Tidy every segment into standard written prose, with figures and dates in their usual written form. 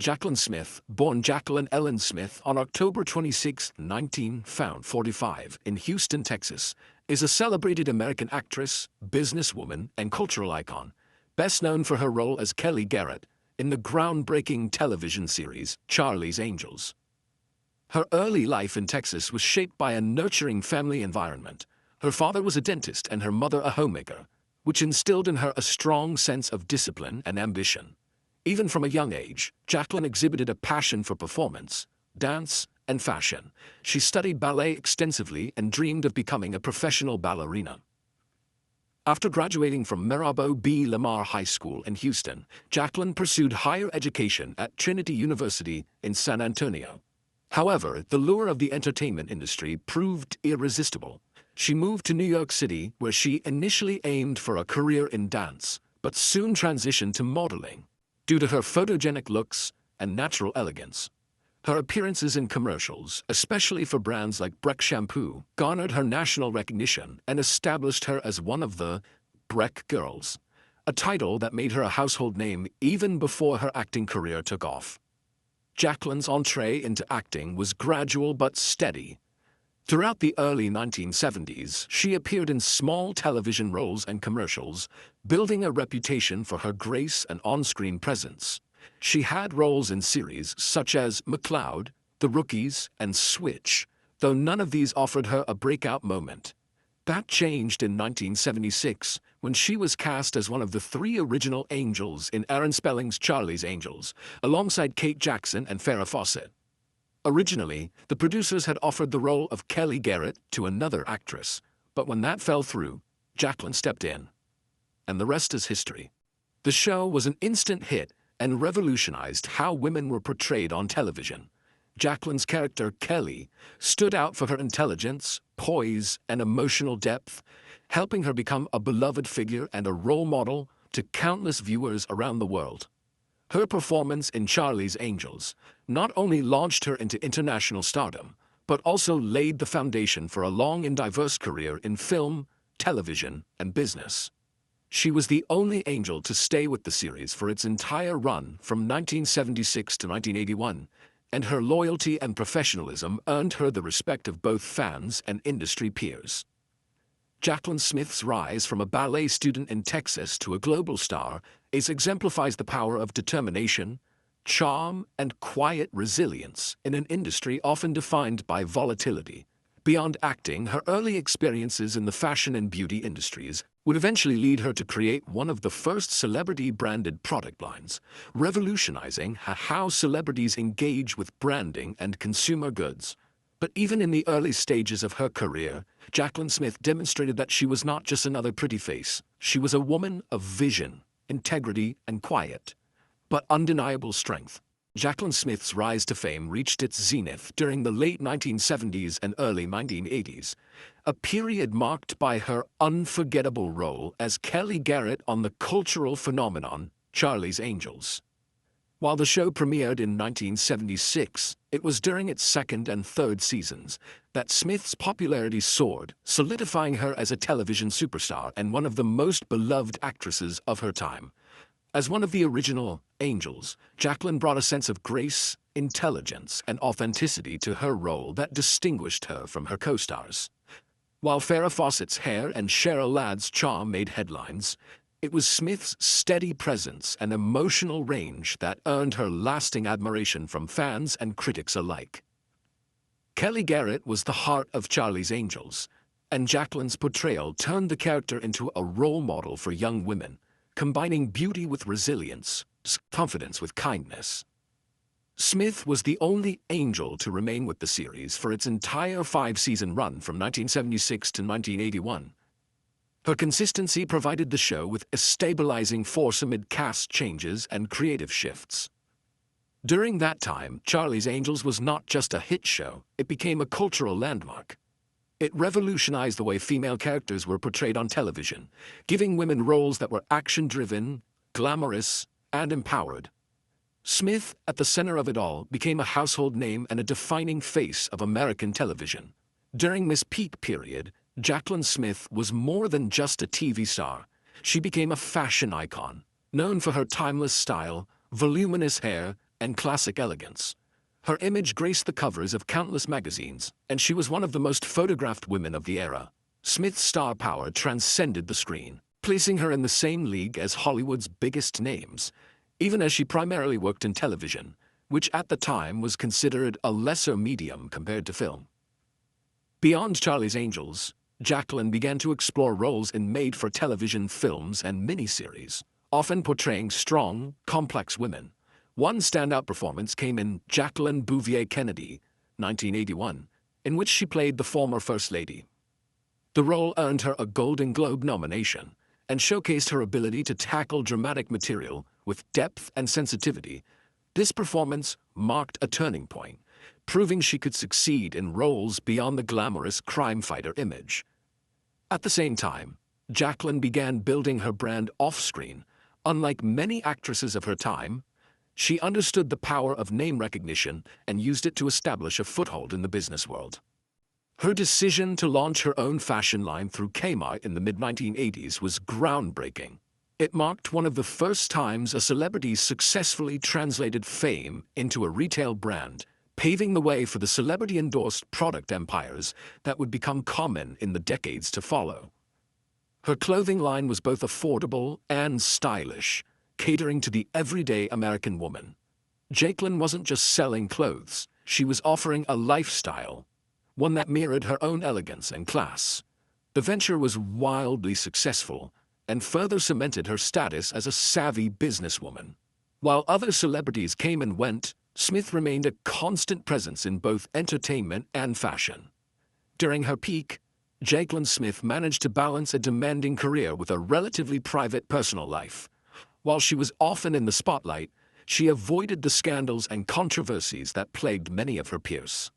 Jaclyn Smith, born Jaclyn Ellen Smith on October 26, 1945, in Houston, Texas, is a celebrated American actress, businesswoman, and cultural icon, best known for her role as Kelly Garrett in the groundbreaking television series Charlie's Angels. Her early life in Texas was shaped by a nurturing family environment. Her father was a dentist and her mother a homemaker, which instilled in her a strong sense of discipline and ambition. Even from a young age, Jaclyn exhibited a passion for performance, dance, and fashion. She studied ballet extensively and dreamed of becoming a professional ballerina. After graduating from Mirabeau B. Lamar High School in Houston, Jaclyn pursued higher education at Trinity University in San Antonio. However, the lure of the entertainment industry proved irresistible. She moved to New York City, where she initially aimed for a career in dance, but soon transitioned to modeling. Due to her photogenic looks and natural elegance, her appearances in commercials, especially for brands like Breck Shampoo, garnered her national recognition and established her as one of the Breck Girls, a title that made her a household name even before her acting career took off. Jaclyn's entree into acting was gradual but steady. Throughout the early 1970s, she appeared in small television roles and commercials, building a reputation for her grace and on-screen presence. She had roles in series such as McCloud, The Rookies, and Switch, though none of these offered her a breakout moment. That changed in 1976, when she was cast as one of the three original Angels in Aaron Spelling's Charlie's Angels, alongside Kate Jackson and Farrah Fawcett. Originally, the producers had offered the role of Kelly Garrett to another actress, but when that fell through, Jaclyn stepped in. And the rest is history. The show was an instant hit and revolutionized how women were portrayed on television. Jaclyn's character, Kelly, stood out for her intelligence, poise, and emotional depth, helping her become a beloved figure and a role model to countless viewers around the world. Her performance in Charlie's Angels not only launched her into international stardom, but also laid the foundation for a long and diverse career in film, television, and business. She was the only Angel to stay with the series for its entire run from 1976 to 1981, and her loyalty and professionalism earned her the respect of both fans and industry peers. Jaclyn Smith's rise from a ballet student in Texas to a global star exemplifies the power of determination, charm, and quiet resilience in an industry often defined by volatility. Beyond acting, her early experiences in the fashion and beauty industries would eventually lead her to create one of the first celebrity-branded product lines, revolutionizing how celebrities engage with branding and consumer goods. But even in the early stages of her career, Jaclyn Smith demonstrated that she was not just another pretty face. She was a woman of vision, integrity, and quiet, but undeniable strength. Jaclyn Smith's rise to fame reached its zenith during the late 1970s and early 1980s, a period marked by her unforgettable role as Kelly Garrett on the cultural phenomenon Charlie's Angels. While the show premiered in 1976, it was during its second and third seasons that Smith's popularity soared, solidifying her as a television superstar and one of the most beloved actresses of her time. As one of the original Angels, Jaclyn brought a sense of grace, intelligence, and authenticity to her role that distinguished her from her co-stars. While Farrah Fawcett's hair and Cheryl Ladd's charm made headlines, it was Smith's steady presence and emotional range that earned her lasting admiration from fans and critics alike. Kelly Garrett was the heart of Charlie's Angels, and Jaclyn's portrayal turned the character into a role model for young women, combining beauty with resilience, confidence with kindness. Smith was the only Angel to remain with the series for its entire five-season run from 1976 to 1981. Her consistency provided the show with a stabilizing force amid cast changes and creative shifts. During that time, Charlie's Angels was not just a hit show, it became a cultural landmark. It revolutionized the way female characters were portrayed on television, giving women roles that were action-driven, glamorous, and empowered. Smith, at the center of it all, became a household name and a defining face of American television. During this peak period, Jaclyn Smith was more than just a TV star. She became a fashion icon, known for her timeless style, voluminous hair, and classic elegance. Her image graced the covers of countless magazines, and she was one of the most photographed women of the era. Smith's star power transcended the screen, placing her in the same league as Hollywood's biggest names, even as she primarily worked in television, which at the time was considered a lesser medium compared to film. Beyond Charlie's Angels, Jaclyn began to explore roles in made-for-television films and miniseries, often portraying strong, complex women. One standout performance came in Jacqueline Bouvier Kennedy, 1981, in which she played the former First Lady. The role earned her a Golden Globe nomination and showcased her ability to tackle dramatic material with depth and sensitivity. This performance marked a turning point, proving she could succeed in roles beyond the glamorous crime fighter image. At the same time, Jaclyn began building her brand off-screen. Unlike many actresses of her time, she understood the power of name recognition and used it to establish a foothold in the business world. Her decision to launch her own fashion line through Kmart in the mid-1980s was groundbreaking. It marked one of the first times a celebrity successfully translated fame into a retail brand, paving the way for the celebrity-endorsed product empires that would become common in the decades to follow. Her clothing line was both affordable and stylish, catering to the everyday American woman. Jaclyn wasn't just selling clothes, she was offering a lifestyle, one that mirrored her own elegance and class. The venture was wildly successful and further cemented her status as a savvy businesswoman. While other celebrities came and went, Smith remained a constant presence in both entertainment and fashion. During her peak, Jaclyn Smith managed to balance a demanding career with a relatively private personal life. While she was often in the spotlight, she avoided the scandals and controversies that plagued many of her peers.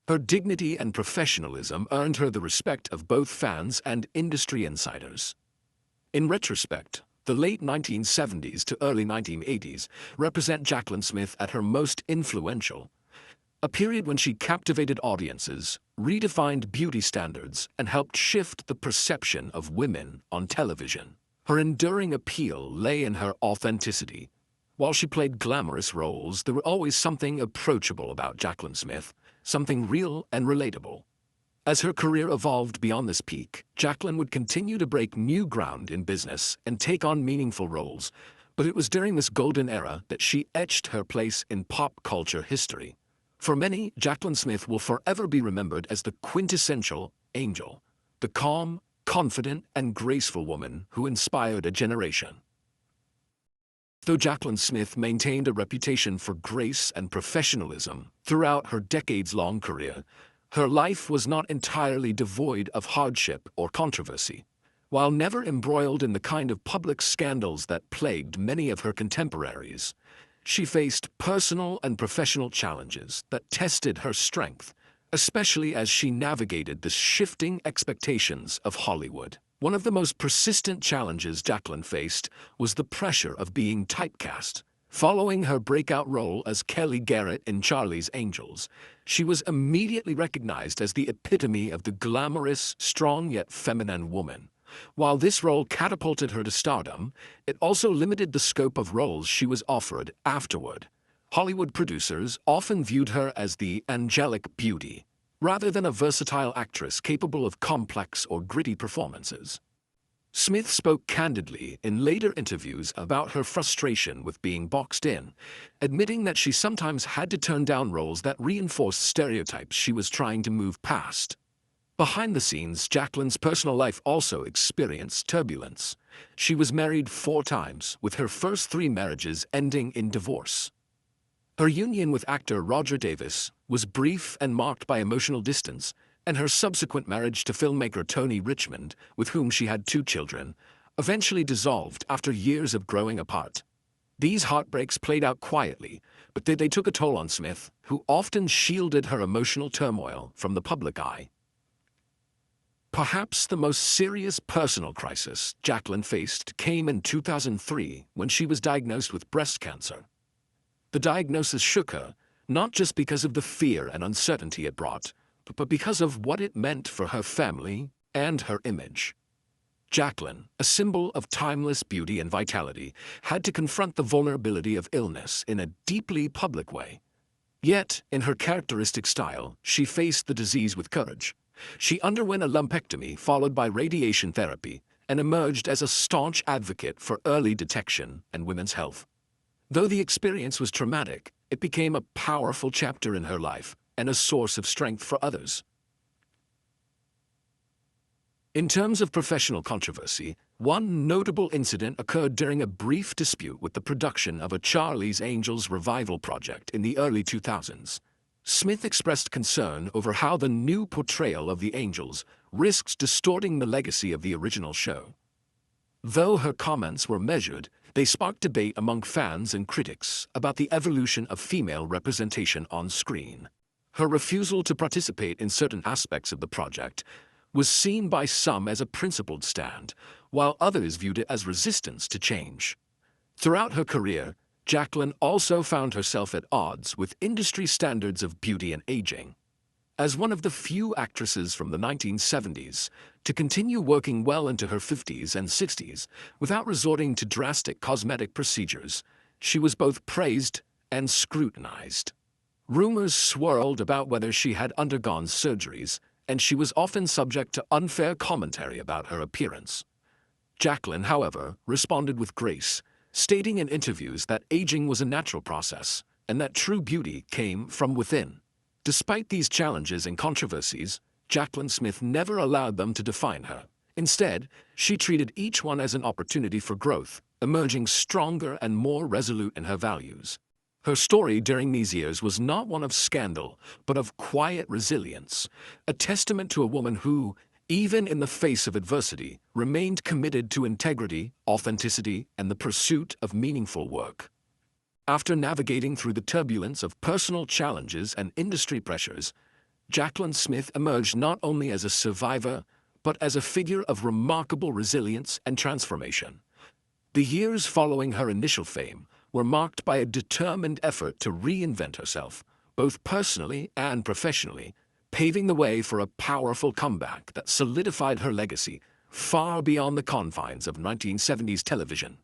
Her dignity and professionalism earned her the respect of both fans and industry insiders. In retrospect, the late 1970s to early 1980s represent Jaclyn Smith at her most influential, a period when she captivated audiences, redefined beauty standards, and helped shift the perception of women on television. Her enduring appeal lay in her authenticity. While she played glamorous roles, there was always something approachable about Jaclyn Smith, something real and relatable. As her career evolved beyond this peak, Jaclyn would continue to break new ground in business and take on meaningful roles, but it was during this golden era that she etched her place in pop culture history. For many, Jaclyn Smith will forever be remembered as the quintessential angel, the calm, confident, and graceful woman who inspired a generation. Though Jaclyn Smith maintained a reputation for grace and professionalism throughout her decades-long career, her life was not entirely devoid of hardship or controversy. While never embroiled in the kind of public scandals that plagued many of her contemporaries, she faced personal and professional challenges that tested her strength, especially as she navigated the shifting expectations of Hollywood. One of the most persistent challenges Jaclyn faced was the pressure of being typecast. Following her breakout role as Kelly Garrett in Charlie's Angels, she was immediately recognized as the epitome of the glamorous, strong yet feminine woman. While this role catapulted her to stardom, it also limited the scope of roles she was offered afterward. Hollywood producers often viewed her as the angelic beauty, rather than a versatile actress capable of complex or gritty performances. Smith spoke candidly in later interviews about her frustration with being boxed in, admitting that she sometimes had to turn down roles that reinforced stereotypes she was trying to move past. Behind the scenes, Jaclyn's personal life also experienced turbulence. She was married 4 times, with her first 3 marriages ending in divorce. Her union with actor Roger Davis was brief and marked by emotional distance, and her subsequent marriage to filmmaker Tony Richmond, with whom she had 2 children, eventually dissolved after years of growing apart. These heartbreaks played out quietly, but they took a toll on Smith, who often shielded her emotional turmoil from the public eye. Perhaps the most serious personal crisis Jaclyn faced came in 2003 when she was diagnosed with breast cancer. The diagnosis shook her, not just because of the fear and uncertainty it brought, but because of what it meant for her family and her image. Jaclyn, a symbol of timeless beauty and vitality, had to confront the vulnerability of illness in a deeply public way. Yet, in her characteristic style, she faced the disease with courage. She underwent a lumpectomy followed by radiation therapy and emerged as a staunch advocate for early detection and women's health. Though the experience was traumatic, it became a powerful chapter in her life and a source of strength for others. In terms of professional controversy, one notable incident occurred during a brief dispute with the production of a Charlie's Angels revival project in the early 2000s. Smith expressed concern over how the new portrayal of the Angels risks distorting the legacy of the original show. Though her comments were measured, they sparked debate among fans and critics about the evolution of female representation on screen. Her refusal to participate in certain aspects of the project was seen by some as a principled stand, while others viewed it as resistance to change. Throughout her career, Jaclyn also found herself at odds with industry standards of beauty and aging. As one of the few actresses from the 1970s to continue working well into her 50s and 60s without resorting to drastic cosmetic procedures, she was both praised and scrutinized. Rumors swirled about whether she had undergone surgeries, and she was often subject to unfair commentary about her appearance. Jaclyn, however, responded with grace, stating in interviews that aging was a natural process and that true beauty came from within. Despite these challenges and controversies, Jaclyn Smith never allowed them to define her. Instead, she treated each one as an opportunity for growth, emerging stronger and more resolute in her values. Her story during these years was not one of scandal, but of quiet resilience, a testament to a woman who, even in the face of adversity, remained committed to integrity, authenticity, and the pursuit of meaningful work. After navigating through the turbulence of personal challenges and industry pressures, Jaclyn Smith emerged not only as a survivor, but as a figure of remarkable resilience and transformation. The years following her initial fame were marked by a determined effort to reinvent herself, both personally and professionally, paving the way for a powerful comeback that solidified her legacy far beyond the confines of 1970s television.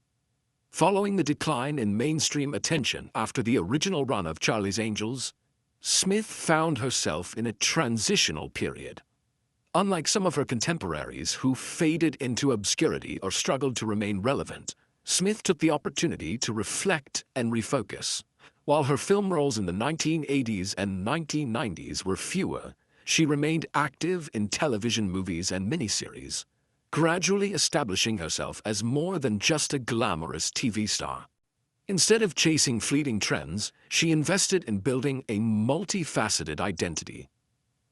Following the decline in mainstream attention after the original run of Charlie's Angels, Smith found herself in a transitional period. Unlike some of her contemporaries who faded into obscurity or struggled to remain relevant, Smith took the opportunity to reflect and refocus. While her film roles in the 1980s and 1990s were fewer, she remained active in television movies and miniseries, gradually establishing herself as more than just a glamorous TV star. Instead of chasing fleeting trends, she invested in building a multifaceted identity.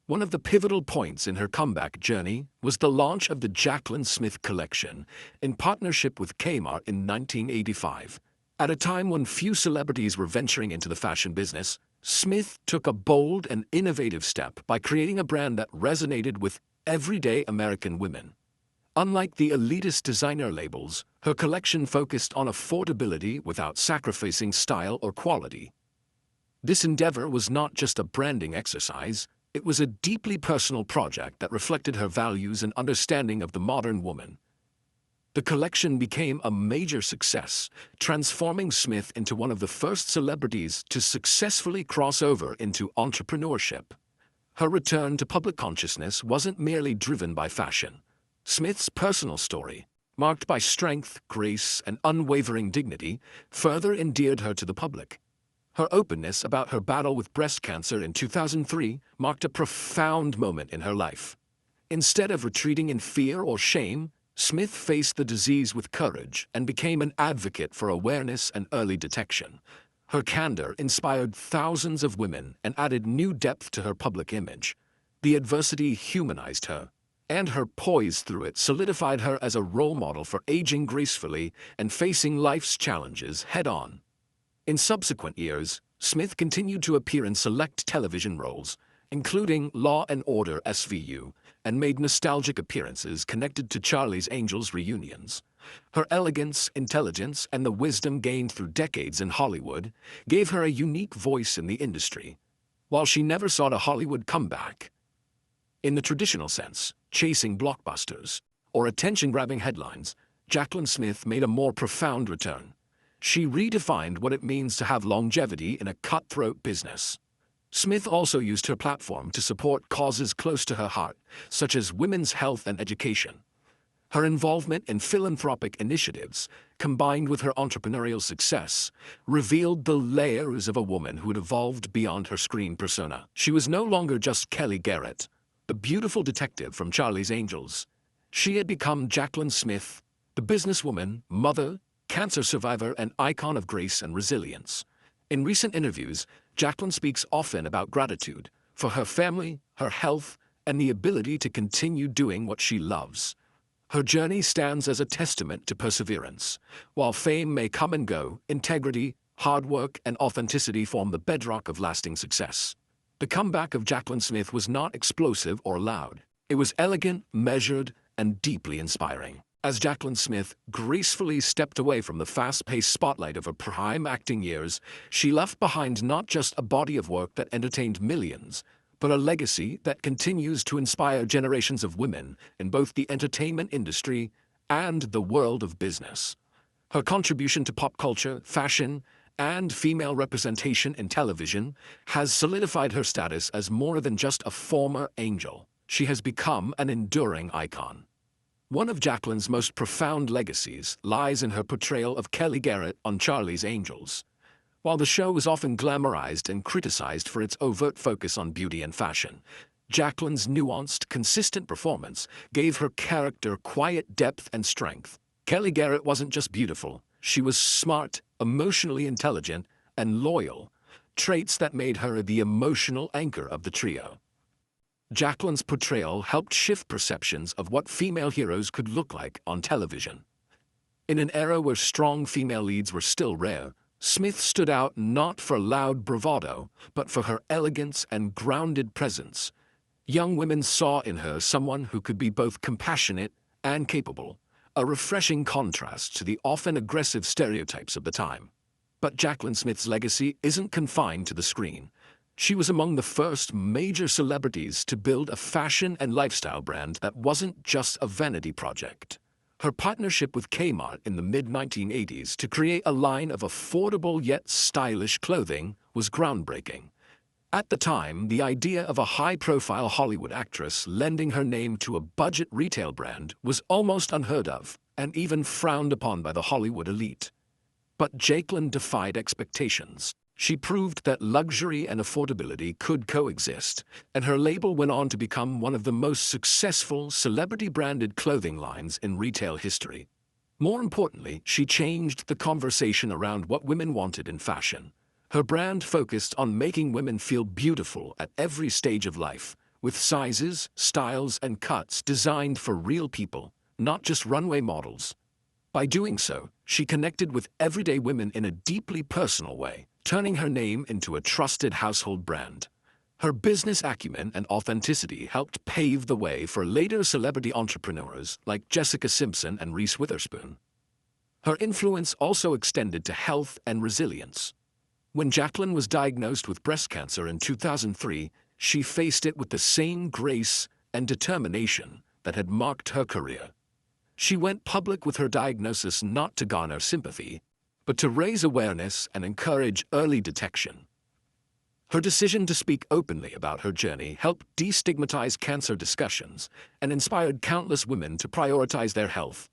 One of the pivotal points in her comeback journey was the launch of the Jaclyn Smith collection in partnership with Kmart in 1985. At a time when few celebrities were venturing into the fashion business, Smith took a bold and innovative step by creating a brand that resonated with everyday American women. Unlike the elitist designer labels, her collection focused on affordability without sacrificing style or quality. This endeavor was not just a branding exercise, it was a deeply personal project that reflected her values and understanding of the modern woman. The collection became a major success, transforming Smith into one of the first celebrities to successfully cross over into entrepreneurship. Her return to public consciousness wasn't merely driven by fashion. Smith's personal story, marked by strength, grace, and unwavering dignity, further endeared her to the public. Her openness about her battle with breast cancer in 2003 marked a profound moment in her life. Instead of retreating in fear or shame, Smith faced the disease with courage and became an advocate for awareness and early detection. Her candor inspired thousands of women and added new depth to her public image. The adversity humanized her, and her poise through it solidified her as a role model for aging gracefully and facing life's challenges head-on. In subsequent years, Smith continued to appear in select television roles, including Law & Order SVU, and made nostalgic appearances connected to Charlie's Angels reunions. Her elegance, intelligence, and the wisdom gained through decades in Hollywood gave her a unique voice in the industry. While she never sought a Hollywood comeback in the traditional sense, chasing blockbusters, or attention-grabbing headlines, Jaclyn Smith made a more profound return. She redefined what it means to have longevity in a cutthroat business. Smith also used her platform to support causes close to her heart, such as women's health and education. Her involvement in philanthropic initiatives, combined with her entrepreneurial success, revealed the layers of a woman who had evolved beyond her screen persona. She was no longer just Kelly Garrett, the beautiful detective from Charlie's Angels. She had become Jaclyn Smith, the businesswoman, mother, cancer survivor, and icon of grace and resilience. In recent interviews, Jaclyn speaks often about gratitude for her family, her health, and the ability to continue doing what she loves. Her journey stands as a testament to perseverance. While fame may come and go, integrity, hard work, and authenticity form the bedrock of lasting success. The comeback of Jaclyn Smith was not explosive or loud. It was elegant, measured, and deeply inspiring. As Jaclyn Smith gracefully stepped away from the fast-paced spotlight of her prime acting years, she left behind not just a body of work that entertained millions, but a legacy that continues to inspire generations of women in both the entertainment industry and the world of business. Her contribution to pop culture, fashion, and female representation in television has solidified her status as more than just a former angel. She has become an enduring icon. One of Jaclyn's most profound legacies lies in her portrayal of Kelly Garrett on Charlie's Angels. While the show is often glamorized and criticized for its overt focus on beauty and fashion, Jaclyn's nuanced, consistent performance gave her character quiet depth and strength. Kelly Garrett wasn't just beautiful, she was smart, emotionally intelligent, and loyal, traits that made her the emotional anchor of the trio. Jaclyn's portrayal helped shift perceptions of what female heroes could look like on television. In an era where strong female leads were still rare, Smith stood out not for loud bravado, but for her elegance and grounded presence. Young women saw in her someone who could be both compassionate and capable, a refreshing contrast to the often aggressive stereotypes of the time. But Jaclyn Smith's legacy isn't confined to the screen. She was among the first major celebrities to build a fashion and lifestyle brand that wasn't just a vanity project. Her partnership with Kmart in the mid-1980s to create a line of affordable yet stylish clothing was groundbreaking. At the time, the idea of a high-profile Hollywood actress lending her name to a budget retail brand was almost unheard of and even frowned upon by the Hollywood elite. But Jaclyn defied expectations. She proved that luxury and affordability could coexist, and her label went on to become one of the most successful celebrity-branded clothing lines in retail history. More importantly, she changed the conversation around what women wanted in fashion. Her brand focused on making women feel beautiful at every stage of life, with sizes, styles, and cuts designed for real people, not just runway models. By doing so, she connected with everyday women in a deeply personal way, turning her name into a trusted household brand. Her business acumen and authenticity helped pave the way for later celebrity entrepreneurs like Jessica Simpson and Reese Witherspoon. Her influence also extended to health and resilience. When Jaclyn was diagnosed with breast cancer in 2003, she faced it with the same grace and determination that had marked her career. She went public with her diagnosis not to garner sympathy, but to raise awareness and encourage early detection. Her decision to speak openly about her journey helped destigmatize cancer discussions and inspired countless women to prioritize their health.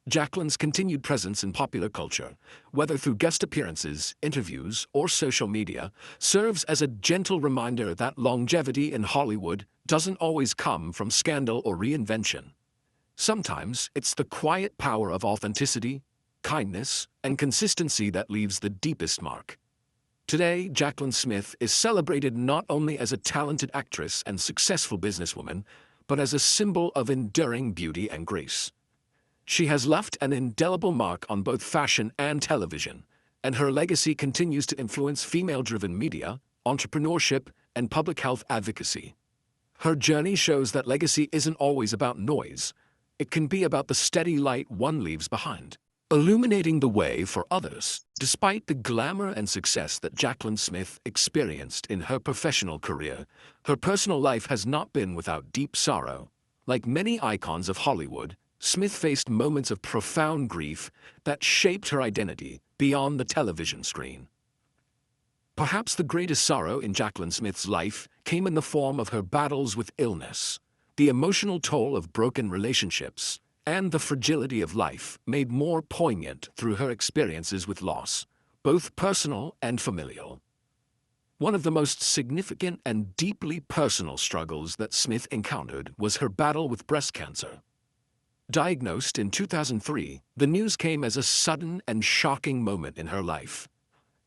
Jaclyn's continued presence in popular culture, whether through guest appearances, interviews, or social media, serves as a gentle reminder that longevity in Hollywood doesn't always come from scandal or reinvention. Sometimes it's the quiet power of authenticity, kindness, and consistency that leaves the deepest mark. Today, Jaclyn Smith is celebrated not only as a talented actress and successful businesswoman, but as a symbol of enduring beauty and grace. She has left an indelible mark on both fashion and television, and her legacy continues to influence female-driven media, entrepreneurship, and public health advocacy. Her journey shows that legacy isn't always about noise. It can be about the steady light one leaves behind, illuminating the way for others. Despite the glamour and success that Jaclyn Smith experienced in her professional career, her personal life has not been without deep sorrow. Like many icons of Hollywood, Smith faced moments of profound grief that shaped her identity beyond the television screen. Perhaps the greatest sorrow in Jaclyn Smith's life came in the form of her battles with illness. The emotional toll of broken relationships and the fragility of life made more poignant through her experiences with loss, both personal and familial. One of the most significant and deeply personal struggles that Smith encountered was her battle with breast cancer. Diagnosed in 2003, the news came as a sudden and shocking moment in her life.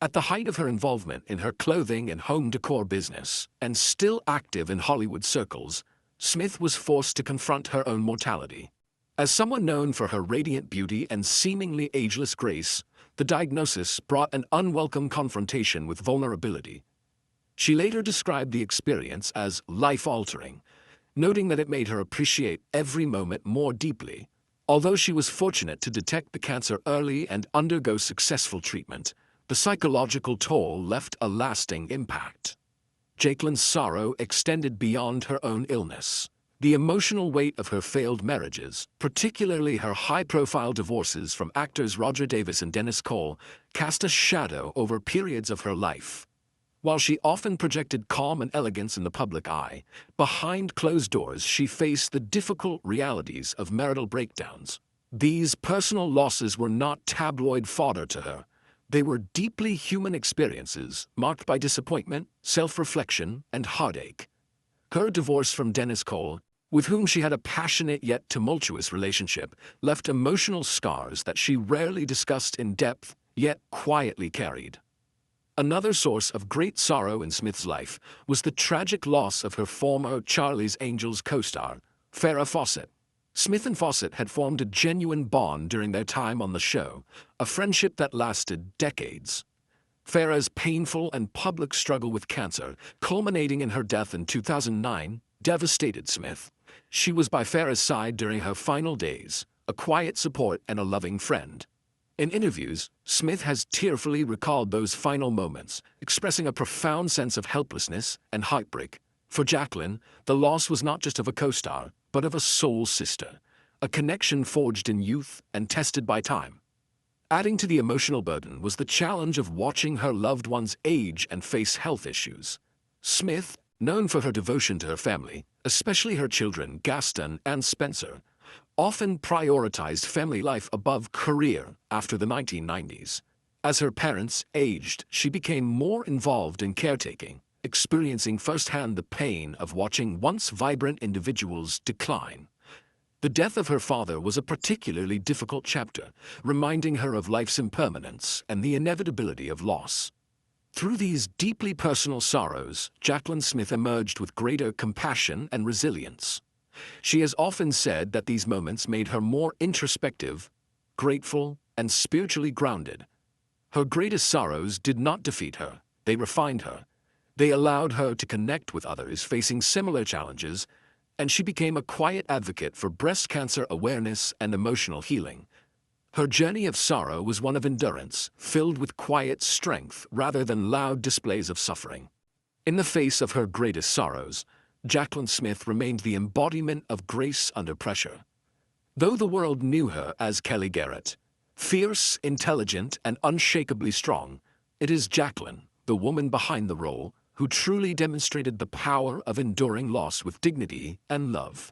At the height of her involvement in her clothing and home decor business, and still active in Hollywood circles, Smith was forced to confront her own mortality. As someone known for her radiant beauty and seemingly ageless grace, the diagnosis brought an unwelcome confrontation with vulnerability. She later described the experience as life-altering, noting that it made her appreciate every moment more deeply. Although she was fortunate to detect the cancer early and undergo successful treatment, the psychological toll left a lasting impact. Jaclyn's sorrow extended beyond her own illness. The emotional weight of her failed marriages, particularly her high-profile divorces from actors Roger Davis and Dennis Cole, cast a shadow over periods of her life. While she often projected calm and elegance in the public eye, behind closed doors she faced the difficult realities of marital breakdowns. These personal losses were not tabloid fodder to her. They were deeply human experiences, marked by disappointment, self-reflection, and heartache. Her divorce from Dennis Cole, with whom she had a passionate yet tumultuous relationship, left emotional scars that she rarely discussed in depth, yet quietly carried. Another source of great sorrow in Smith's life was the tragic loss of her former Charlie's Angels co-star, Farrah Fawcett. Smith and Fawcett had formed a genuine bond during their time on the show, a friendship that lasted decades. Farrah's painful and public struggle with cancer, culminating in her death in 2009, devastated Smith. She was by Farrah's side during her final days, a quiet support and a loving friend. In interviews, Smith has tearfully recalled those final moments, expressing a profound sense of helplessness and heartbreak. For Jaclyn, the loss was not just of a co-star, but of a soul sister, a connection forged in youth and tested by time. Adding to the emotional burden was the challenge of watching her loved ones age and face health issues. Smith, known for her devotion to her family, especially her children Gaston and Spencer, often prioritized family life above career after the 1990s. As her parents aged, she became more involved in caretaking, experiencing firsthand the pain of watching once vibrant individuals decline. The death of her father was a particularly difficult chapter, reminding her of life's impermanence and the inevitability of loss. Through these deeply personal sorrows, Jaclyn Smith emerged with greater compassion and resilience. She has often said that these moments made her more introspective, grateful, and spiritually grounded. Her greatest sorrows did not defeat her, they refined her. They allowed her to connect with others facing similar challenges, and she became a quiet advocate for breast cancer awareness and emotional healing. Her journey of sorrow was one of endurance, filled with quiet strength rather than loud displays of suffering. In the face of her greatest sorrows, Jaclyn Smith remained the embodiment of grace under pressure. Though the world knew her as Kelly Garrett, fierce, intelligent, and unshakably strong, it is Jaclyn, the woman behind the role, who truly demonstrated the power of enduring loss with dignity and love.